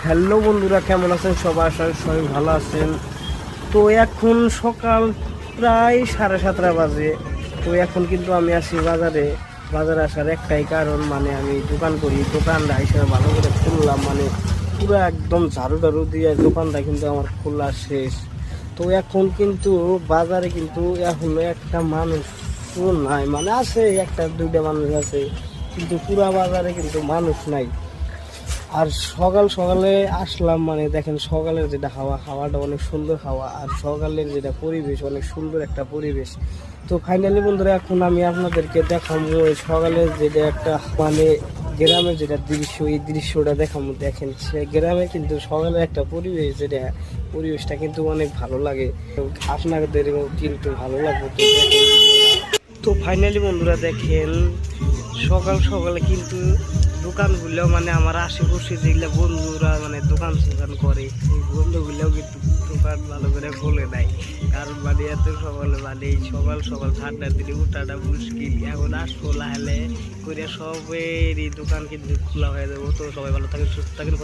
Hello বন্ধুরা, কেমন আছেন সবাই? আশা করি সবাই ভালো আছেন। তো এখন সকাল প্রায় 7:30 বাজে। তো এখন কিন্তু আমি আসি বাজারে আসার একটাই কারণ, মানে আমি দোকান করি, দোকানটা হিসেবে ভালো করে খুললাম, মানে পুরো একদম ঝাড়ু টাড়ু দিয়ে দোকানটা কিন্তু আমার খোলা শেষ। তো এখন কিন্তু বাজারে কিন্তু এখনো একটা মানুষ নাই, মানে আছে একটা দুইটা মানুষ আছে, কিন্তু পুরা বাজারে কিন্তু মানুষ নাই। আর সকাল সকালে আসলাম, মানে দেখেন সকালের যেটা হাওয়াটা অনেক সুন্দর হাওয়া, আর সকালের যেটা পরিবেশ অনেক সুন্দর একটা পরিবেশ। তো ফাইনালি বন্ধুরা, এখন আমি আপনাদেরকে দেখাবো ওই সকালের যেটা একটা, মানে গ্রামের যেটা দৃশ্য, এই দৃশ্যটা দেখাবো। দেখেন সে গ্রামে কিন্তু সকালের একটা পরিবেশ, যেটা পরিবেশটা কিন্তু অনেক ভালো লাগে, আপনাদেরও কিন্তু ভালো লাগবে। তো ফাইনালি বন্ধুরা দেখেন, সকাল সকালে কিন্তু দোকানগুলো, মানে আমার আশেপাশে যেগুলো বন্ধুরা মানে দোকান করে, এই বন্ধুগুলোও কিন্তু দোকান ভালো করে খোলে নাই। কারণ মানে এত সকালে, মানে এই সকাল সকাল ঠান্ডার দিনে উঠাটা মুশকিল। এখন আসবো লাহলে করে সবেরই দোকান কিন্তু খোলা হয়ে যাবো। তো সবাই ভালো থাকেন, সুস্থ থাকেন।